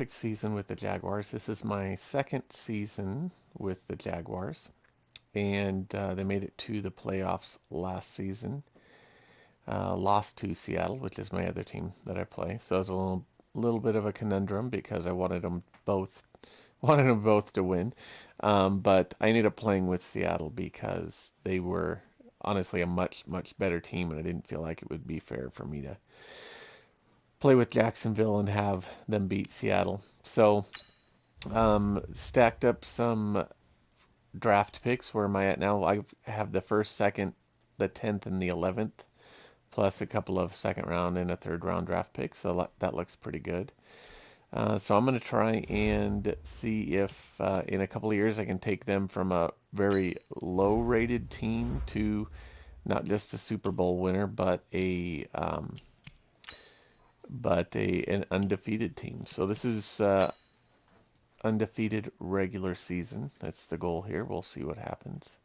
Big season with the Jaguars. This is my second season with the Jaguars, and they made it to the playoffs last season. Lost to Seattle, which is my other team that I play. So it was a little bit of a conundrum because I wanted them both to win. But I ended up playing with Seattle because they were honestly a much better team, and I didn't feel like it would be fair for me to play with Jacksonville and have them beat Seattle. So stacked up some draft picks. Where am I at now? I have the first, second, the 10th, and the 11th, plus a couple of second round and a third round draft picks. So that looks pretty good. So I'm going to try and see if in a couple of years I can take them from a very low rated team to not just a Super Bowl winner, but an undefeated team. So this is undefeated regular season. That's the goal here. We'll see what happens.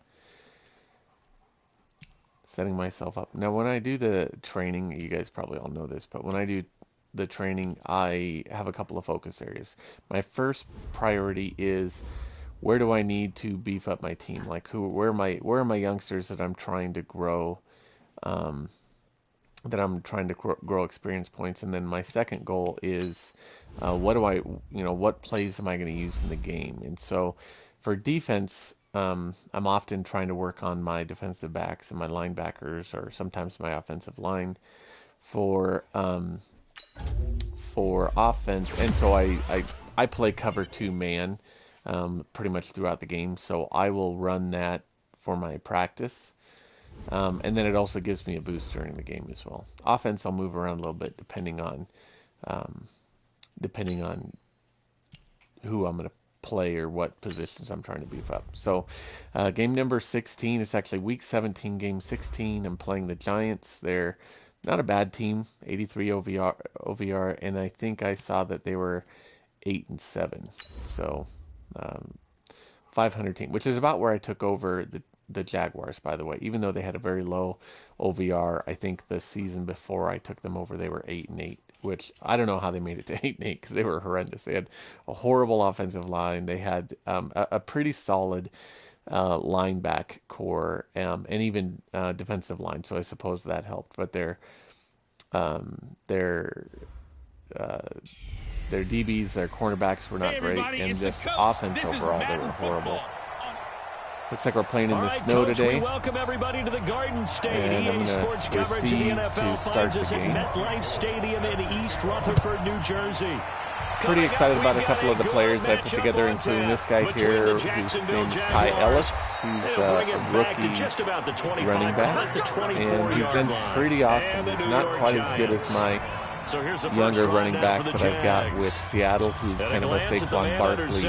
Setting myself up. Now, when I do the training, you guys probably all know this, but when I do the training, I have a couple of focus areas. My first priority is where do I need to beef up my team? Like where are my youngsters that I'm trying to grow, grow experience points. And then my second goal is what plays am I going to use in the game? And so for defense, I'm often trying to work on my defensive backs and my linebackers, or sometimes my offensive line. For offense, and so I play cover 2 man pretty much throughout the game, so I will run that for my practice, and then it also gives me a boost during the game as well. Offense, I'll move around a little bit depending on who I'm going to play or what positions I'm trying to beef up. So game number 16, it's actually week 17, game 16. I'm playing the Giants. They're not a bad team, 83 OVR, and I think I saw that they were 8-7. So 500 team, which is about where I took over the Jaguars, by the way. Even though they had a very low OVR, I think the season before I took them over, they were 8-8, which I don't know how they made it to 8-8 because they were horrendous. They had a horrible offensive line. They had a pretty solid linebacker core, and even defensive line. So I suppose that helped. But their DBs, their cornerbacks were not great, and just offense overall, they were horrible. Looks like we're playing in the snow today. Welcome everybody to the Garden State. And I'm going to receive to start the game. MetLife Stadium in East Rutherford, New Jersey. Pretty excited about a couple of the players I put together, including this guy here, whose name is Ty Ellis. He's a rookie running back, and he's been pretty awesome. He's not quite as good as my younger running back that I've got with Seattle, who's kind of a Saquon Barkley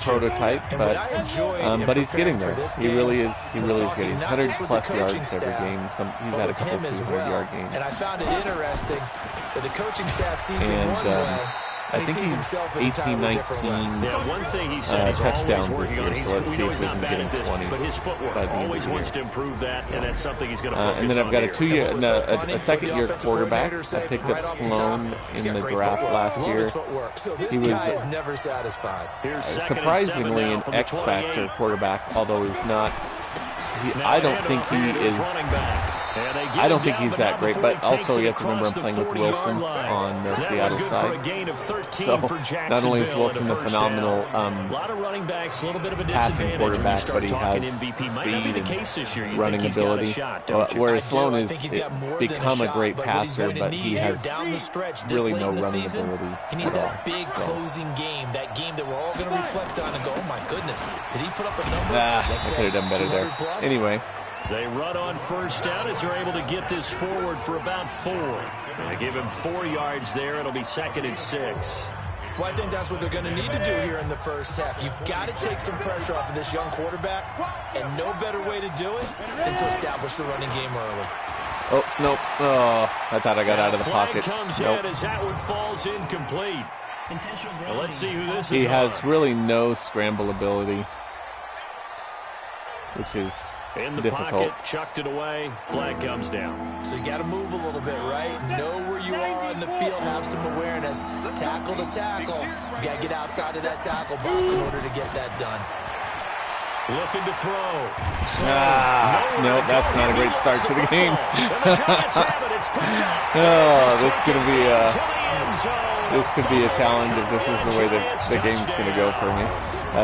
prototype, but he's getting there. He really is getting 100 plus yards every game. He's had a couple 200-yard games. And I found it interesting that the coaching staff sees him one way. I think he's 18, 19 touchdowns this year, so let's see if we can get him 20. But his footwork always wants to improve that, and that's something he's going to focus on. And then I've got a second-year quarterback. I picked up Sloan in the draft last year. He was surprisingly an X-factor quarterback, although he's not. I don't think he is. I don't think he's that great, but also you have to remember I'm playing with Wilson on the Seattle side. So not only is Wilson a phenomenal passing quarterback, but he has speed and running ability. Whereas Sloan has become a great passer, but he has really no running ability. He needs that big closing game, that game that we're all going to reflect on and go, oh my goodness, did he put up a number? I could have done better there. Anyway. They run on first down as they're able to get this forward for about 4. They give him 4 yards there. It'll be 2nd and 6. Well, I think that's what they're going to need to do here in the first half. You've got to take some pressure off of this young quarterback, and no better way to do it than to establish the running game early. Oh, nope. Oh, I thought I got out of the pocket. Comes nope. in as that one falls incomplete. Well, let's see who this is. He has really no scramble ability, which is In the difficult. pocket, chucked it away. Flag comes down. So you got to move a little bit, right? Know where you are on the field. Have some awareness. Tackle to tackle. You got to get outside of that tackle box in order to get that done. Looking to throw. No, that's not a great start to the game. Oh, this could be a challenge if this is the way that the game's going to go for me.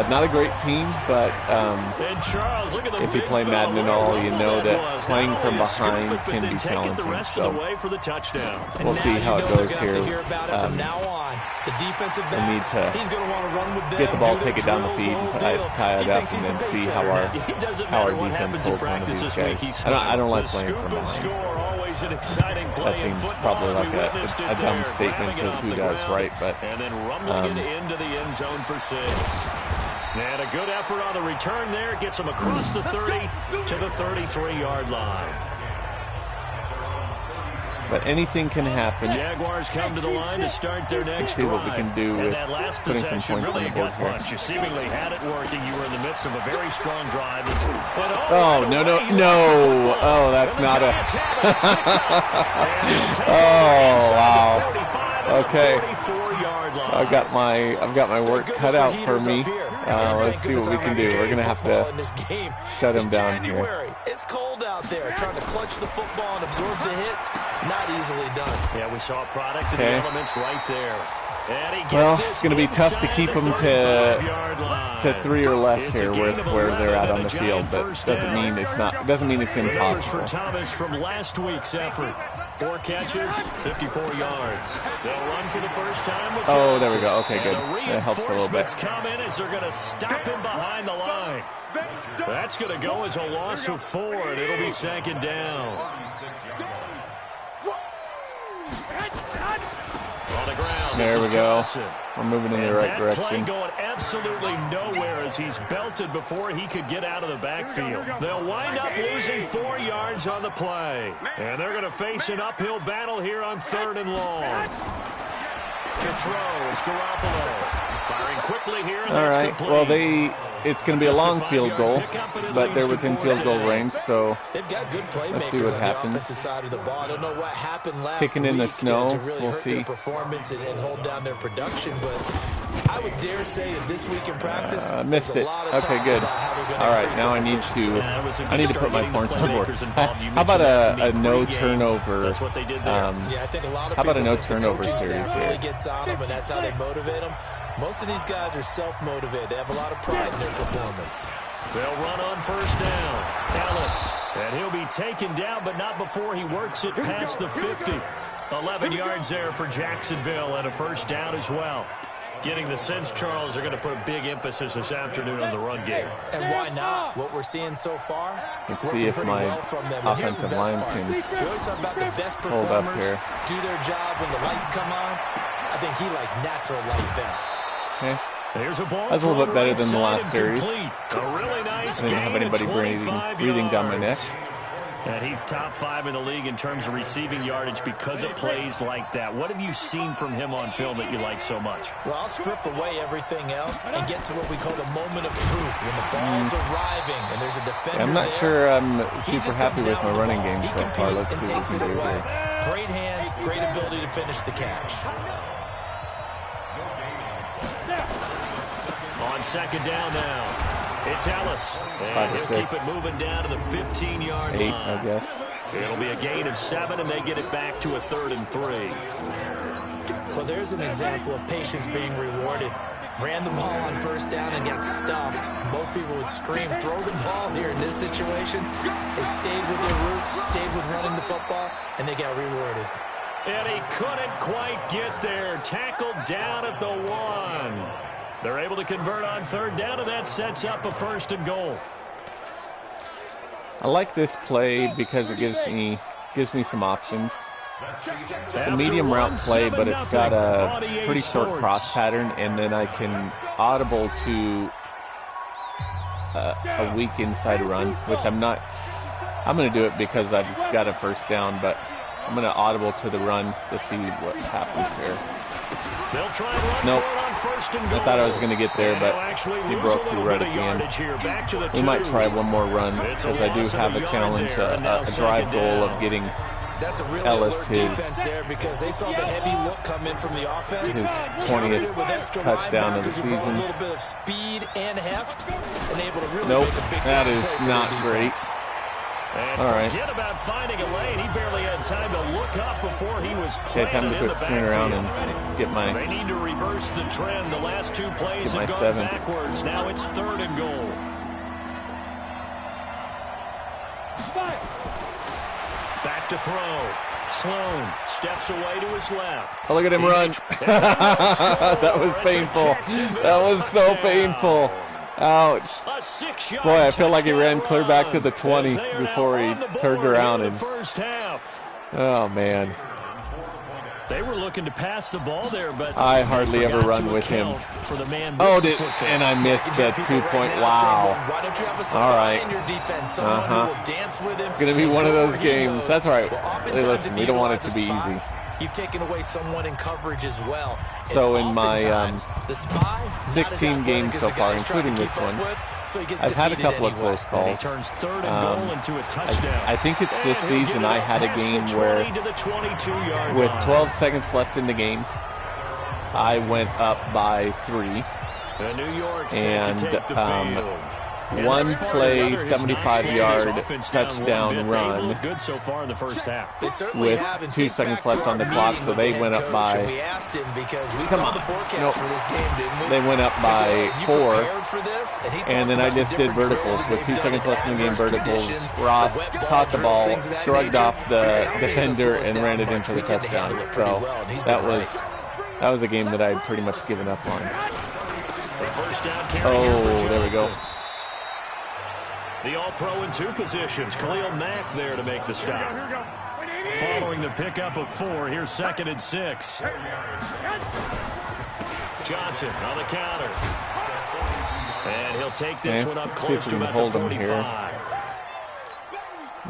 Not a great team, but if you play Madden and all, you know that playing from behind can be challenging. So we'll see how it goes here. We need to get the ball, take it down the feed, and tie it up, and then see how our defense holds on to these guys. I don't like playing from behind. That seems probably like a dumb statement because who does, right? But and then rumbling it into the end zone for 6. And a good effort on the return there. Gets him across the 30 to the 33-yard line. But anything can happen. Jaguars come to the line to start their next drive. See what we can do with putting some points really on the board here. You seemingly had it working. You were in the midst of a very strong drive. Oh, no. Oh, that's not a... Oh, wow. Okay. I've got my work cut out for me. Let's see what we can do. We're going to have to shut him down here. It's cold out there. Trying to clutch the football and absorb the hits, not easily done. Yeah, we saw a product of the elements right there. Well, it's going to be tough to keep them to 3 or less here where they're at on the field, but doesn't mean it's impossible. For Thomas from last week's effort. 4 catches, 54 yards. They'll run for the first time with Johnson. Oh, there we go. Okay, good. That helps a little bit. Come in as they're going to stop him behind the line. That's going to go as a loss of 4, and it'll be 2nd down. On the ground, there we go. Johnson. We're moving in the right direction. Play going absolutely nowhere as he's belted before he could get out of the backfield. They'll wind up losing 4 yards on the play. And they're going to face an uphill battle here on 3rd and long. To throw, it's Garoppolo. Firing quickly here. All right. Well, it's going to be a long field goal, but they're within field goal range, so let's see what happens. Kicking in the snow, we'll see. Performance and hold down their production, but I would dare say that this week in practice, missed it. Okay, good. All right, now I need to put my points on board. How about a no turnover? How about a no turnover series here? That's how they motivate them. Most of these guys are self-motivated. They have a lot of pride in their performance. They'll run on 1st down. Ellis. And he'll be taken down, but not before he works it past the 50. 11 yards there for Jacksonville and a 1st down as well. Getting the sense, Charles, they're going to put a big emphasis this afternoon on the run game. And why not? What we're seeing so far, let's see if my offensive line can hold up here. Do their job when the lights come on. I think he likes natural light best. Okay. That's a little bit better than the last series. Really nice I didn't have anybody breathing down my neck. And he's top 5 in the league in terms of receiving yardage because of plays like that. What have you seen from him on film that you like so much? Well, I'll strip away everything else and get to what we call the moment of truth, when the ball's arriving and there's a defender. I'm not sure I'm super happy with my running game so far. Let's see what we can do here. Great hands, great ability to finish the catch. On 2nd down now. It's Ellis. And he'll keep it moving down to the 15-yard line. 8, I guess. It'll be a gain of 7, and they get it back to a 3rd and 3. Well, there's an example of patience being rewarded. Ran the ball on 1st down and got stuffed. Most people would scream, throw the ball here in this situation. They stayed with their roots, stayed with running the football, and they got rewarded. And he couldn't quite get there. Tackled down at the 1. They're able to convert on 3rd down, and that sets up a 1st and goal. I like this play because it gives me some options. It's a medium route play, but it's got a pretty short cross pattern, and then I can audible to a weak inside run, which I'm not. I'm going to do it because I've got a 1st down, but I'm going to audible to the run to see what happens here. They'll try and run nope. first and goal. I thought I was going to get there, but he broke through right at the end. We might try one more run because I do have a challenge, a drive goal of getting That's a really Ellis alert defense there because they saw the heavy look come in from the offense. His 20th touchdown of the season. A little bit of speed and heft, and able to really nope, make a big that play is for not the great. And all right. Forget about finding a lane. He barely had time to look up before he was Okay, time to quit swing around and get my. They need to reverse the trend. The last two plays have gone 7. backwards. Now it's 3rd and goal. Back to throw. Sloan steps away to his left. Oh, look at him run. That was painful. That was so painful. Ouch. Boy, I feel like he ran clear back to the 20 before he turned around. And oh, man. They were looking to pass the ball there, but I hardly ever run with him. And I missed the 2-point. Wow. All right. It's going to be one of those games. That's all right. Hey, listen, we don't want it to be easy. You've taken away someone in coverage as well. So in my 16 games so far, including this one, I've had a couple of close calls. I think it's this season I had a game where, with 12 seconds left in the game, I went up by 3. And one play, 75-yard touchdown run with 2 seconds left on the clock, so they went up by, come on, nope, they went up by 4, and then I just did verticals with 2 seconds left in the game, verticals. Ross caught the ball, shrugged off the defender, and ran it in for the touchdown. So that was a game that I had pretty much given up on. Oh, there we go. The All-Pro in 2 positions. Khalil Mack there to make the stop. Following the pickup of 4, here's 2nd and 6. Johnson on the counter. And he'll take this one up close to about the 45.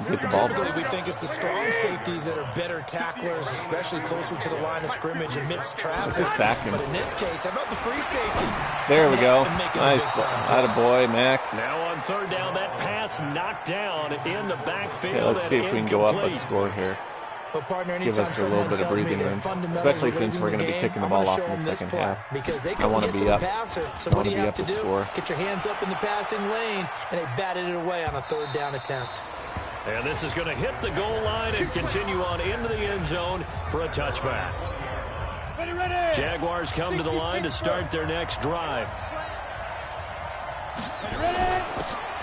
Get the ball. Typically, we think it's the strong safeties that are better tacklers, especially closer to the line of scrimmage amidst traffic. Just sack him. But in this case, how about the free safety? There we go. Nice. Attaboy, Mac. Now on 3rd down, that pass knocked down in the backfield. Okay, let's see if we can go up a score here. But partner, give us a little bit of breathing room, especially since we're going to be kicking the ball off in the second half. I want to be up. I want to be up to score. Get your hands up in the passing lane, and they batted it away on a 3rd down attempt. And this is going to hit the goal line and continue on into the end zone for a touchback. Jaguars come to the line to start their next drive.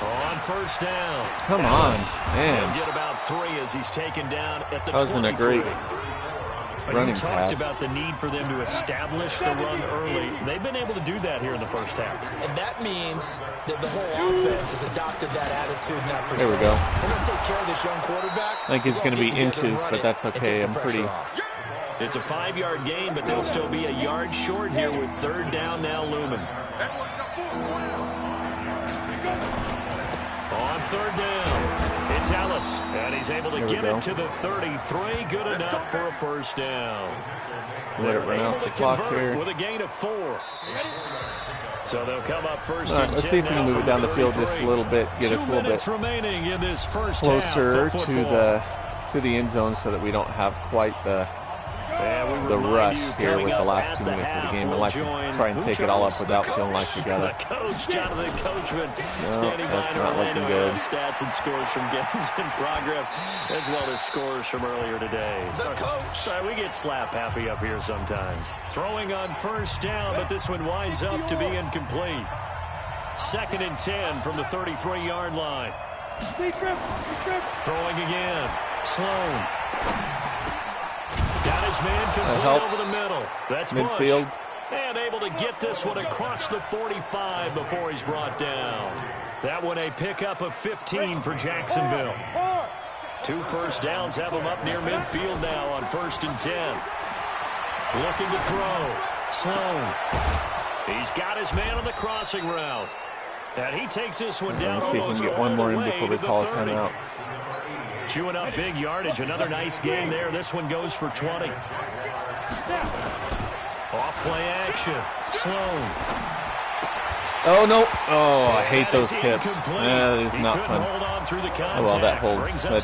On 1st down. Come on, man. He'll get about 3 as he's taken down at the 23. That wasn't a great running pass. You talked about the need for them to establish the run early. They've been able to do that here in the first half. And that means that the whole offense has adopted that attitude and that There we go. We're going to take care of this young quarterback. I think it's going to be inches, but that's okay. I'm pretty... It's a 5-yard gain, but they'll still be a yard short here with 3rd down now looming. On 3rd down, it's Ellis, and he's able to get it to the 33. Good enough for a 1st down. Let it run out the clock here. With a gain of 4. So they'll come up 1st. All right, let's see if we can move it down the field just a little bit, get us a little bit remaining in this first closer to the end zone so that we don't have quite the rush here with the last 2 minutes of the game. I like to try and take it all up without feeling like we got it. Coach Jonathan Coachman standing by not looking good. Stats and scores from games in progress, as well as scores from earlier today. Sorry, we get slap happy up here sometimes. Throwing on 1st down, but this one winds up to be incomplete. 2nd and 10 from the 33-yard line. Throwing again. Sloan. Got his man complete over the middle. That's midfield. Bush. And able to get this one across the 45 before he's brought down. That one a pickup of 15 for Jacksonville. 2 first downs have him up near midfield now on 1st and 10. Looking to throw. Sloan. He's got his man on the crossing route. And he takes this one down. Let's see if we can get one more in before we call a timeout. Chewing up big yardage. Another nice gain there. This one goes for 20. Off play action. Sloan. Oh, no. Oh, I hate those tips. That is not fun. Oh, well, that holds. That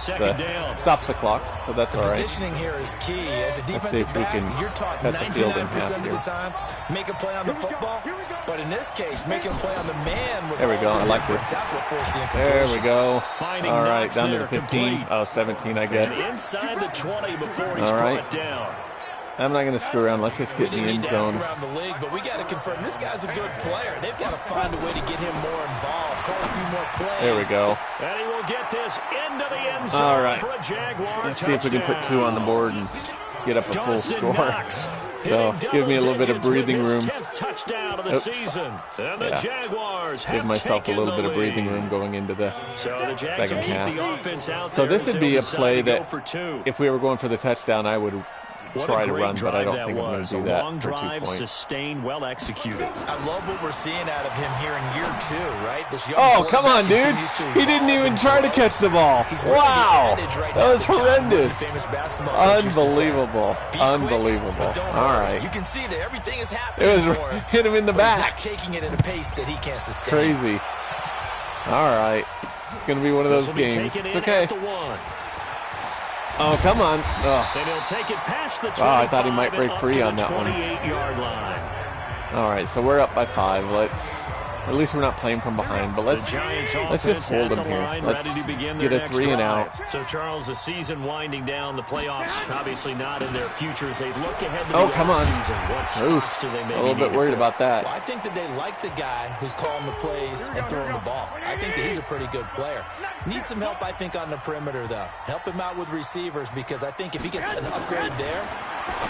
stops the clock, so that's all right. Positioning here is key. As a defensive back, you're taught cut the field in 99% half of the here. time, make a play on the football. But in this case, making a play on the man was There we go. I like this. That's what forced the incompletion. There we go. All right, down to the 15. Oh, 17, I guess. Inside the 20 before he's all right. brought down. I'm not going to screw around. Let's just get in the end zone. Around the league, but we got to confirm this guy's a good player. They've got to find a way to get him more involved. Call a few more plays. There we go. And he will get this into the end zone. All right. For a Jaguar Let's see if we can put 2 on the board and get up a full score. Knox, so give me a little bit of breathing room. 10th touchdown of the season. And the Jaguars have give myself a taken little bit the of breathing lead. room going into the second half. The offense out so there this would be a play that if we were going for the touchdown, I would try to run, but I don't think I'm going to do that long for 2 drive, points. Sustained, well executed. I love what we're seeing out of him here in year 2, right? This young oh, come on, dude. He didn't even try to catch the ball. Wow. That was horrendous. Unbelievable. Unbelievable. All right. You can see that everything is happening. It was hit him in the back. Taking it at a pace that he can't sustain. Crazy. All right. It's going to be one of those games. It's okay. Oh, come on. Then he'll take it past the 25 I thought he might break free on that one. 28-yard line. All right, so we're up by 5. At least we're not playing from behind, but let's just hold them here. Let's get a 3 and out. So, Charles, the season winding down, the playoffs obviously not in their future as they look ahead to the come on. season. What spots do they A maybe little bit need worried to about that. Well, I think that they like the guy who's calling the plays and throwing the ball. I think that he's a pretty good player. Needs some help, I think, on the perimeter, though. Help him out with receivers because I think if he gets an upgrade there,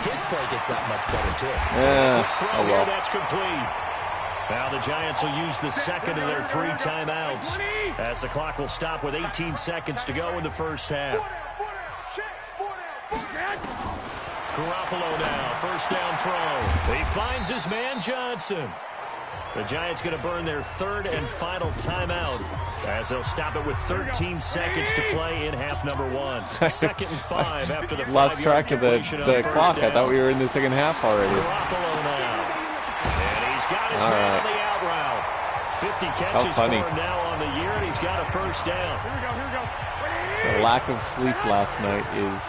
his play gets that much better, too. Yeah. Oh, well. That's complete. Now the Giants will use the second of their 3 timeouts as the clock will stop with 18 seconds to go in the first half. Garoppolo now, first down throw. He finds his man Johnson. The Giants going to burn their 3rd and final timeout as they'll stop it with 13 seconds to play in half number 1. 2nd and 5 after the lost track of the clock. I thought we were in the second half already. Garoppolo now. And he's got his man on the out route. 50 catches for him now on the year, and he's got a first down. Here we go. The lack of sleep last night is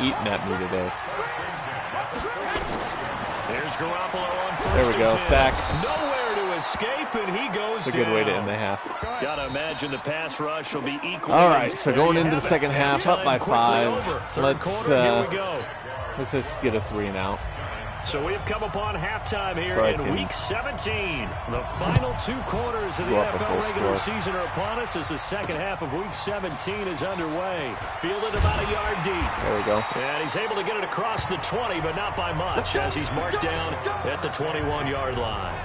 eating at me today. There's Garoppolo on first. There we go. Sack. Nowhere to escape, and he goes It's a good way to end the half. Gotta imagine the pass rush will be equal. All right, so going into the second half, up by 5. Let's just get a 3 and out. So we've come upon halftime here in Week 17. The final 2 quarters of the NFL regular season are upon us as the second half of Week 17 is underway. Fielded about a yard deep. There we go. And he's able to get it across the 20, but not by much as he's marked down at the 21-yard line.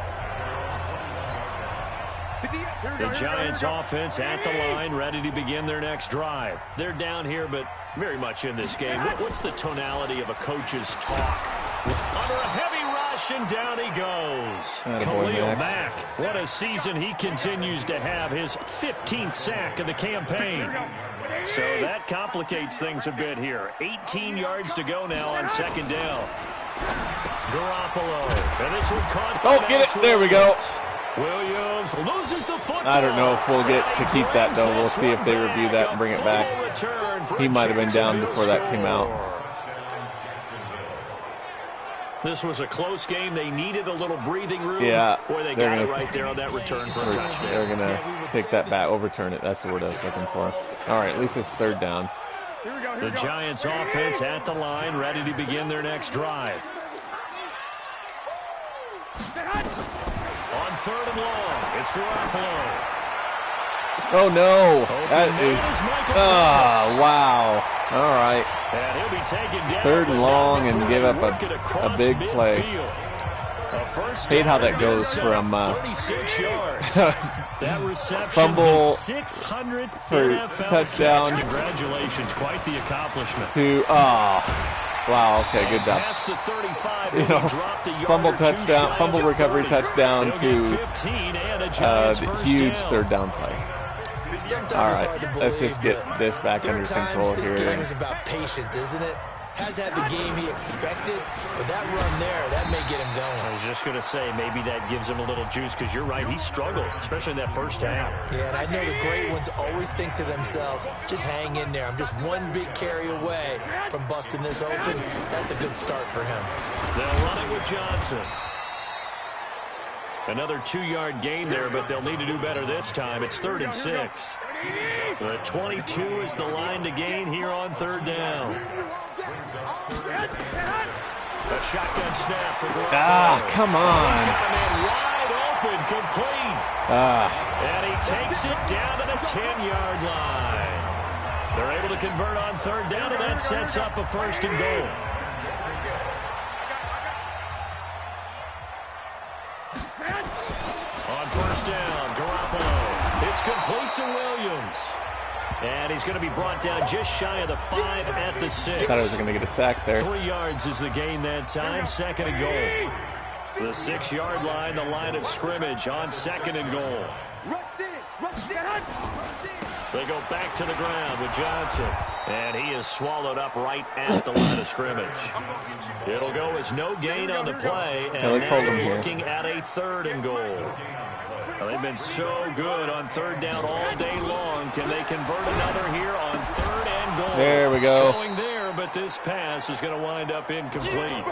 The Giants offense at the line, ready to begin their next drive. They're down here, but very much in this game. What's the tonality of a coach's talk? Under a heavy rush, and down he goes. Khalil Mack. What a season he continues to have. His 15th sack of the campaign. So that complicates things a bit here. 18 yards to go now on 2nd down. Garoppolo. And this one caught. Oh, get it. There we go. Williams loses the football. I don't know if we'll get to keep that, though. We'll see if they review that and bring it back. He might have been down before that came out. This was a close game. They needed a little breathing room. Yeah. Boy, they got it right there on that return for a touchdown. They're going to take that back, overturn it. That's the word I was looking for. All right, at least it's 3rd down. The Giants offense at the line, ready to begin their next drive. On 3rd and long, it's Garoppolo. Oh, no. That is... wow. All right. And he'll be taken down 3rd and long and give up a big play. Hate how that goes from 36 yards. That reception, fumble 600 for NFL touchdown. Catch. Congratulations, quite the accomplishment. To wow, okay, good job. Past the 35, you know, fumble touchdown, fumble recovery touchdown to the huge 3rd down play. All right, let's just get this back under control here. This game is about patience, isn't it? Has had the game he expected, but that run there, that may get him going. I was just going to say, maybe that gives him a little juice, because you're right, he struggled, especially in that first half. Yeah, and I know the great ones always think to themselves, just hang in there. I'm just one big carry away from busting this open. That's a good start for him. They'll run it with Johnson. Another 2-yard gain there, but they'll need to do better this time. It's 3rd and 6. The 22 is the line to gain here on 3rd down. A shotgun snap for Garoppolo. Ah, come on. He's got a man wide open, complete. And he takes it down to the 10-yard line. They're able to convert on 3rd down, and that sets up a 1st and goal. On 1st down, Garoppolo. It's complete to Williams. And he's going to be brought down just shy of the 5 at the 6. Thought I was going to get a sack there. 3 yards is the gain that time, 2nd and goal. The 6-yard line, the line of scrimmage on 2nd and goal. They go back to the ground with Johnson. And he is swallowed up right at the line of scrimmage. It'll go as no gain on the play. And let's hold him here. Looking at a 3rd and goal. Well, they've been so good on 3rd down all day long. Can they convert another here on 3rd and goal? There we go. Going there, but this pass is going to wind up incomplete.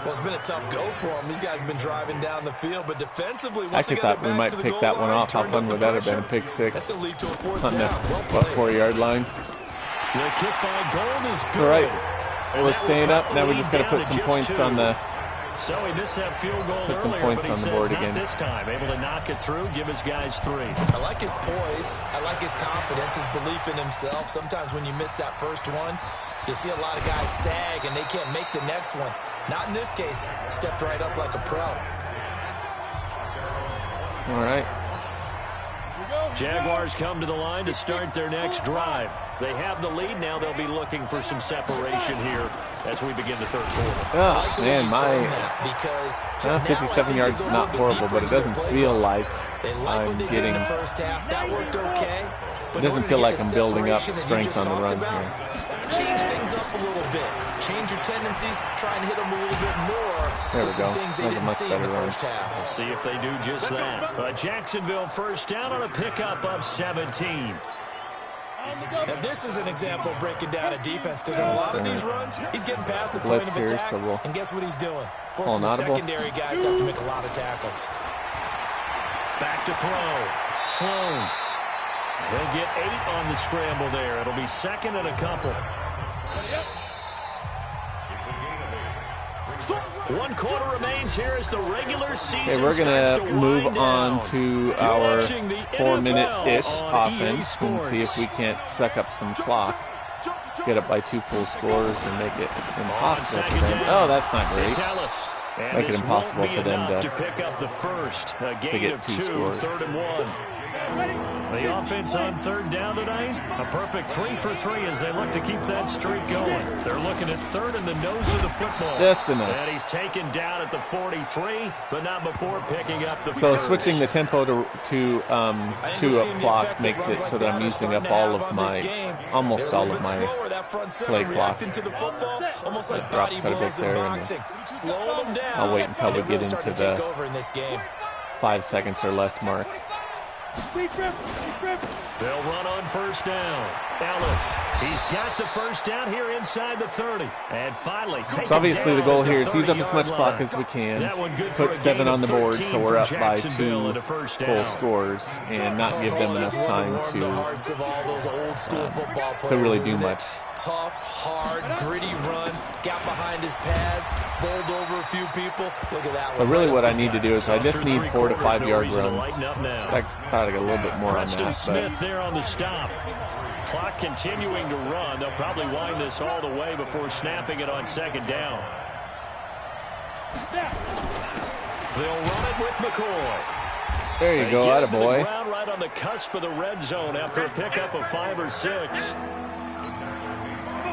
Well, it's been a tough go for him. These guys have been driving down the field, but defensively, I actually thought we might pick that one off. How fun would that have been? A pick 6 That's going to lead to a 4th on the down. 4-yard line. The kick by Gold is good. All right. We're staying up. Now we just got to put some points on the. So he missed that field goal Put some earlier, points but he on the says board not again. this time. Able to knock it through, give his guys 3. I like his poise. I like his confidence, his belief in himself. Sometimes when you miss that first one, you see a lot of guys sag and they can't make the next one. Not in this case. Stepped right up like a pro. All right. Jaguars come to the line to start their next drive. They have the lead. Now they'll be looking for some separation here as we begin the 3rd quarter. Oh, man, my 57 yards is not horrible, but it doesn't feel like I'm getting. It doesn't feel like I'm building up strength on the run here. Change things up a little bit. Change your tendencies. Try and hit them a little bit more. There we go. Things they That's a didn't much see in better the run. first half. We'll see if they do just that. Jacksonville 1st down on a pickup of 17. Now, this is an example of breaking down a defense, because in a lot of these runs, he's getting past the point of Blitz here, attack, so we'll and guess what he's doing? call Forcing an the audible. secondary guys to have to make a lot of tackles. Back to throw. Sloan. He'll get 8 on the scramble there. It'll be 2nd and a couple. 1 quarter remains here as the regular season. Okay, we're starts going to to move wind on down. to You're our watching the 4-minute-ish NFL on EA offense and see if Sports. we can't suck up some clock, get up by 2 full scores, and make it impossible for them. Oh, that's not great. Ellis. And Make it this impossible won't be for them enough to pick up the first. A gain get of 2 2, scores. 3rd and 1. The offense on 3rd down tonight, a perfect 3 for 3 as they look to keep that streak going. They're looking at 3rd in the nose of the football. Just enough. And he's taken down at the 43, but not before picking up the So first. switching the tempo to a clock makes it so that I'm using up all of my, almost all of my play clock. It drops quite a bit there, and I'll wait until we get into the 5 seconds or less mark. They'll run on 1st down. Ellis, he's got the 1st down here inside the 30. And finally, So obviously the goal here is use up as much clock as we can, put 7 on the board so we're up by 2 full scores, and not give them enough time to really do much. Tough, hard, gritty run. Got behind his pads, bowled over a few people. Look at that So one. really what I need to do is I just need 4 to 5 yard No runs. lighten up now. I thought I got a little bit more on Preston that, Smith but there on the stop. Clock continuing to run. They'll probably wind this all the way before snapping it on 2nd down. They'll run it with McCoy. there you go, They get to the attaboy. ground right on the cusp of the red zone after a pickup of 5 or 6.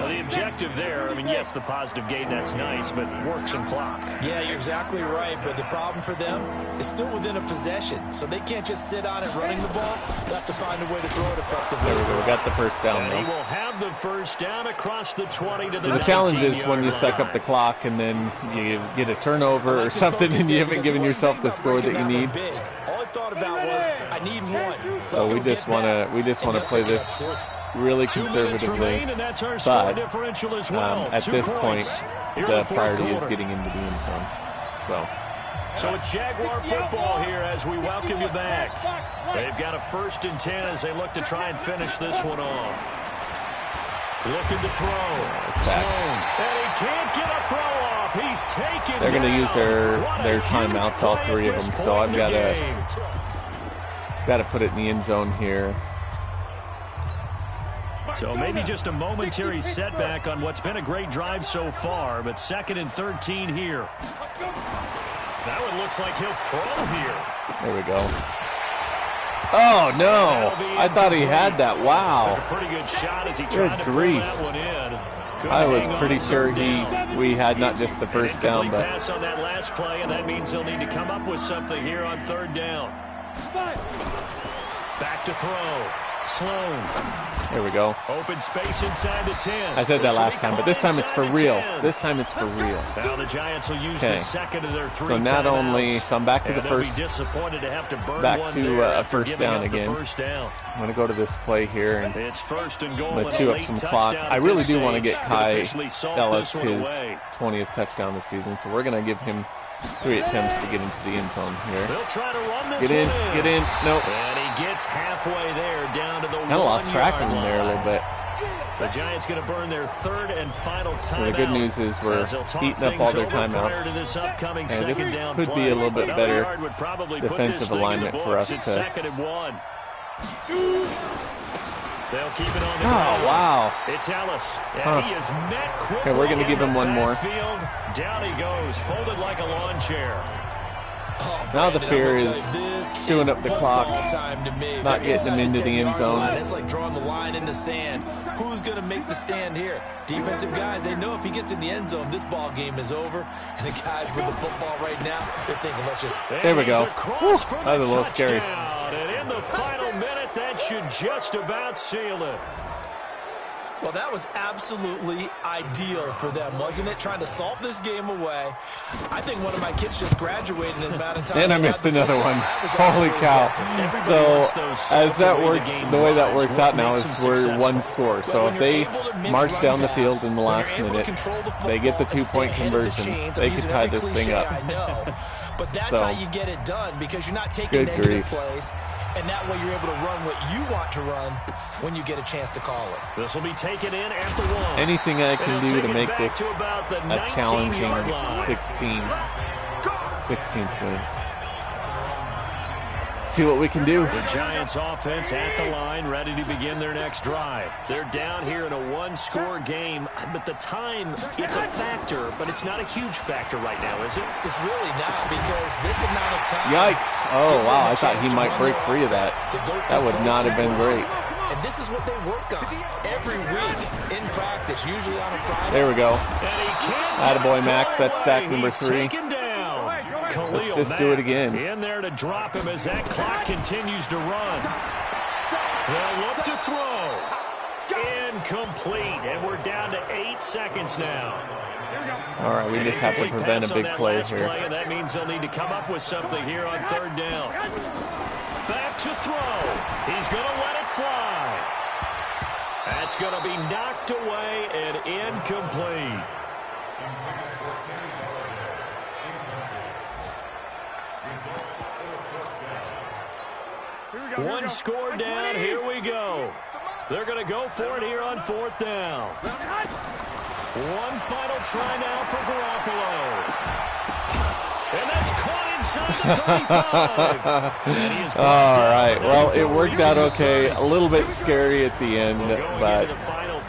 Well, the objective there, I mean, yes, the positive gain, that's nice, but work some clock. Yeah, you're exactly right, but the problem for them is still within a possession, so they can't just sit on it running the ball. They'll have to find a way to throw it effectively. There we go. We got the first down, And though. he will have the first down across the 20 to the 19-yard So the challenge is when you line. suck up the clock and then you get a turnover or something and you haven't given yourself the score that you need. All I thought about was, I need one. So we just want to play this really conservatively, but at this point, the priority is getting into the end zone. So it's Jaguar football here as we welcome you back. They've got a 1st and 10 as they look to try and finish this one off. Looking to throw. Sloan. And he can't get a throw off. He's taken. They're going to use their timeouts, all 3 of them. So I've got to put it in the end zone here. So maybe just a momentary setback on what's been a great drive so far, but 2nd and 13 here. That one looks like he'll throw here. There we go. Oh, no. I thought he had that. Wow. Took a pretty good shot as he tried to pull that one in. I was pretty sure we had not just the first down, but pass on that last play, and that means he'll need to come up with something here on 3rd down. Back to throw. Sloan. There we go. Open space inside the 10. I said that last time, but this time it's for real. This time it's for real. Now the Giants will use the 2nd of their 3 so not timeouts. only, so I'm back to the first, disappointed to have to burn back one to a first down again. First down. I'm going to go to this play here and it's 1st and goal. I'm going to chew up some clock. I really do want to get Kai Ellis his 20th touchdown this season, so we're going to give him 3 attempts to get into the end zone here. They'll try to run this Get in, nope. And he gets halfway there down to the 1-yard line. Kind of lost track of him there a little bit. The Giants going to burn their 3rd and final timeout. So the good news is we're eating up all their timeouts. And this could be a little bit better defensive alignment for us to... 2nd and 1. They'll keep it on the ground. Wow. It's Ellis. And he is met quickly. Okay, we're going to give him one more. Down he goes, folded like a lawn chair. Now the fear is chewing up the clock, not getting him into the end zone. It's like drawing the line in the sand. Who's going to make the stand here? Defensive guys, they know if he gets in the end zone, this ball game is over. And the guys with the football right now, they're thinking, let's just... There we go. Whew, that was a little scary. And in the final minute, that should just about seal it. Well, that was absolutely ideal for them, wasn't it? Trying to salt this game away. I think one of my kids just graduated in the amount of time. And I missed another one. Holy cow. So, as that works, the way that works out now is we're 1 score. So if they march down the field in the last minute, they get the 2-point conversion, they can tie this thing up. But that's how you get it done, because you're not taking negative plays. And that way you're able to run what you want to run when you get a chance to call it. This will be taken in at the 1. Anything I can do to make this a challenging 16th win. See what we can do. The Giants offense at the line, ready to begin their next drive. They're down here in a 1-score game, but the time, it's a factor, but it's not a huge factor right now, is it? It's really not, because this amount of time... Yikes. Oh, wow, I thought he might break free of that. That would not have been great. And this is what they work on every week in practice, usually on a Friday. There we go. Attaboy, Mac. That's sack number 3. Let's just do it again. In there to drop him as that clock continues to run. They'll look to throw. Incomplete. And we're down to 8 seconds now. All right, we just have to prevent a big play here. And that means they'll need to come up with something here on 3rd down. Back to throw. He's going to let it fly. That's going to be knocked away and incomplete. One score down. Here we go. They're going to go for it here on 4th down. One final try now for Garoppolo. And that's caught inside the 35. All right. Well, it worked out okay. A little bit scary at the end, but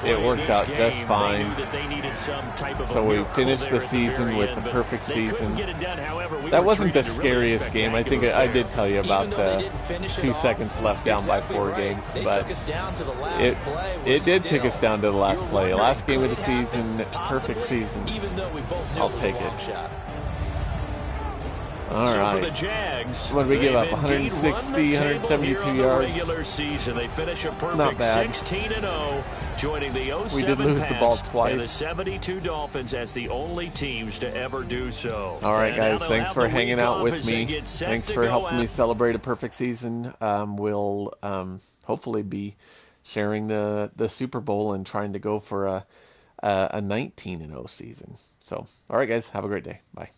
it worked out just fine. So we finished the season with the perfect season. That wasn't the scariest game. I think I did tell you about the 2 seconds left down by 4 game, but it did take us down to the last play. Last game of the season, perfect season. I'll take it. All right. For the Jags, what did we give up? 160, 172 yards. Regular season, they finish a perfect Not bad. 16-0, joining the 07 We did lose the ball twice. And the 72 Dolphins as the only teams to ever do so. All right, guys. Thanks for hanging out with me. Thanks for helping me celebrate a perfect season. We'll hopefully be sharing the Super Bowl and trying to go for a 19-0 season. So, all right, guys. Have a great day. Bye.